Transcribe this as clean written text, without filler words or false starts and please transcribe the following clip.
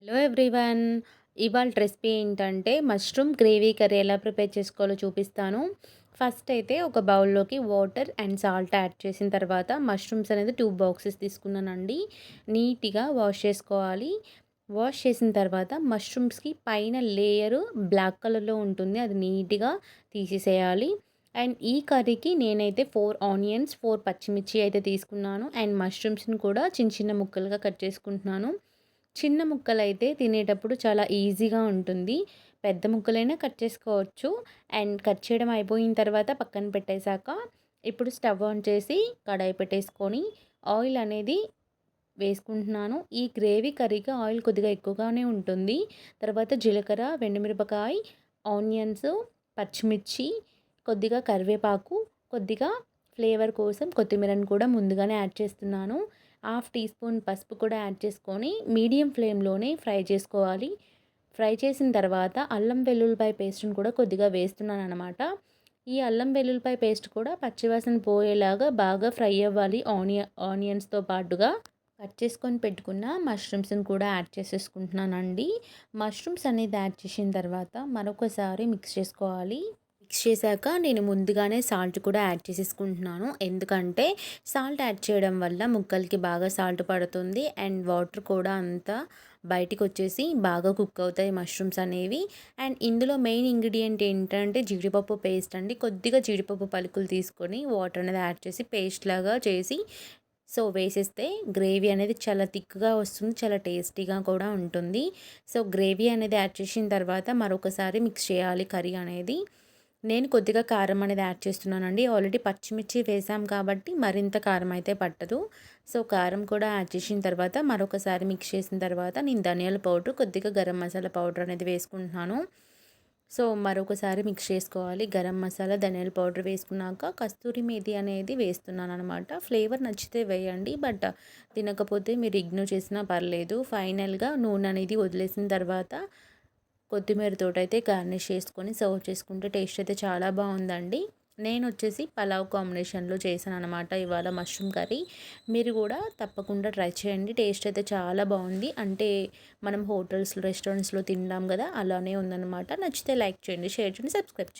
Hello everyone. ఇవాళ recipe ఏంటంటే mushroom gravy curry ఎలా ప్రిపేర్ చేసుకోవాలో చూపిస్తాను. ఫస్ట్ అయితే ఒక బౌల్లోకి వాటర్ అండ్ సాల్ట్ యాడ్ చేసిన తర్వాత మష్రూమ్స్ అనేది 2 బాక్సెస్ తీసుకున్నానండి. నీట్గా వాష్ చేసుకోవాలి. వాష్ చేసిన తర్వాత మష్రూమ్స్కి పైన లేయరు బ్లాక్ కలర్లో ఉంటుంది, అది నీట్గా తీసేసేయాలి. అండ్ ఈ కర్రీకి నేనైతే 4 ఆనియన్స్, 4 పచ్చిమిర్చి అయితే తీసుకున్నాను. అండ్ మష్రూమ్స్ని కూడా చిన్న చిన్న ముక్కలుగా కట్ చేసుకుంటున్నాను. చిన్న ముక్కలైతే తినేటప్పుడు చాలా ఈజీగా ఉంటుంది. పెద్ద ముక్కలైనా కట్ చేసుకోవచ్చు. అండ్ కట్ చేయడం అయిపోయిన తర్వాత పక్కన పెట్టేశాక, ఇప్పుడు స్టవ్ ఆన్ చేసి కడాయి పెట్టేసుకొని ఆయిల్ అనేది వేసుకుంటున్నాను. ఈ గ్రేవీ కర్రీకి ఆయిల్ కొద్దిగా ఎక్కువగానే ఉంటుంది. తర్వాత జీలకర్ర, వెండిమిరపకాయ, ఆనియన్స్, పచ్చిమిర్చి, కొద్దిగా కరివేపాకు, కొద్దిగా ఫ్లేవర్ కోసం కొత్తిమీరని కూడా ముందుగానే యాడ్ చేస్తున్నాను. హాఫ్ టీ స్పూన్ పసుపు కూడా యాడ్ చేసుకొని మీడియం ఫ్లేమ్లోనే ఫ్రై చేసుకోవాలి. ఫ్రై చేసిన తర్వాత అల్లం వెల్లుల్లిపాయ పేస్ట్ని కూడా కొద్దిగా వేస్తున్నాను అనమాట. ఈ అల్లం వెల్లుల్లిపాయ పేస్ట్ కూడా పచ్చివాసన పోయేలాగా బాగా ఫ్రై అవ్వాలి. ఆనియన్స్తో పాటుగా కట్ చేసుకొని పెట్టుకున్న మష్రూమ్స్ని కూడా యాడ్ చేసేసుకుంటున్నానండి. మష్రూమ్స్ అనేది యాడ్ చేసిన తర్వాత మరొకసారి మిక్స్ చేసుకోవాలి. మిక్స్ చేశాక నేను ముందుగానే సాల్ట్ కూడా యాడ్ చేసేసుకుంటున్నాను. ఎందుకంటే సాల్ట్ యాడ్ చేయడం వల్ల ముక్కలకి బాగా సాల్ట్ పడుతుంది. అండ్ వాటర్ కూడా అంతా బయటికి వచ్చేసి బాగా కుక్ అవుతాయి మష్రూమ్స్ అనేవి. అండ్ ఇందులో మెయిన్ ఇంగ్రీడియంట్ ఏంటంటే జీడిపప్పు పేస్ట్ అండి. కొద్దిగా జీడిపప్పు పలుకులు తీసుకొని వాటర్ అనేది యాడ్ చేసి పేస్ట్ లాగా చేసి వేసేస్తే గ్రేవీ అనేది చాలా థిక్గా వస్తుంది, చాలా టేస్టీగా కూడా ఉంటుంది. గ్రేవీ అనేది యాడ్ చేసిన తర్వాత మరొకసారి మిక్స్ చేయాలి కర్రీ అనేది. నేను కొద్దిగా కారం అనేది యాడ్ చేస్తున్నానండి. ఆల్రెడీ పచ్చిమిర్చి వేసాం కాబట్టి మరింత కారం అయితే పట్టదు. కారం కూడా యాడ్ చేసిన తర్వాత మరొకసారి మిక్స్ చేసిన తర్వాత నేను ధనియాల పౌడర్, కొద్దిగా గరం మసాలా పౌడర్ అనేది వేసుకుంటున్నాను. మరొకసారి మిక్స్ చేసుకోవాలి. గరం మసాలా, ధనియాల పౌడర్ వేసుకున్నాక కస్తూరి మేథి అనేది వేస్తున్నాను అనమాట. ఫ్లేవర్ నచ్చితే వేయండి, బట్ తినకపోతే మీరు ఇగ్నోర్ చేసినా పర్లేదు. ఫైనల్గా నూనె అనేది వదిలేసిన తర్వాత కొత్తిమీరతోటైతే గార్నిష్ చేసుకొని సర్వ్ చేసుకుంటే టేస్ట్ అయితే చాలా బాగుందండి. నేను వచ్చేసి పలావ్ కాంబినేషన్లో చేశాను అనమాట ఇవాళ మష్రూమ్ కర్రీ. మీరు కూడా తప్పకుండా ట్రై చేయండి. టేస్ట్ అయితే చాలా బాగుంది. అంటే మనం హోటల్స్లో, రెస్టారెంట్స్లో తింటాం కదా, అలానే ఉందన్నమాట. నచ్చితే లైక్ చేయండి, షేర్ చేయండి, సబ్స్క్రైబ్ చేయండి.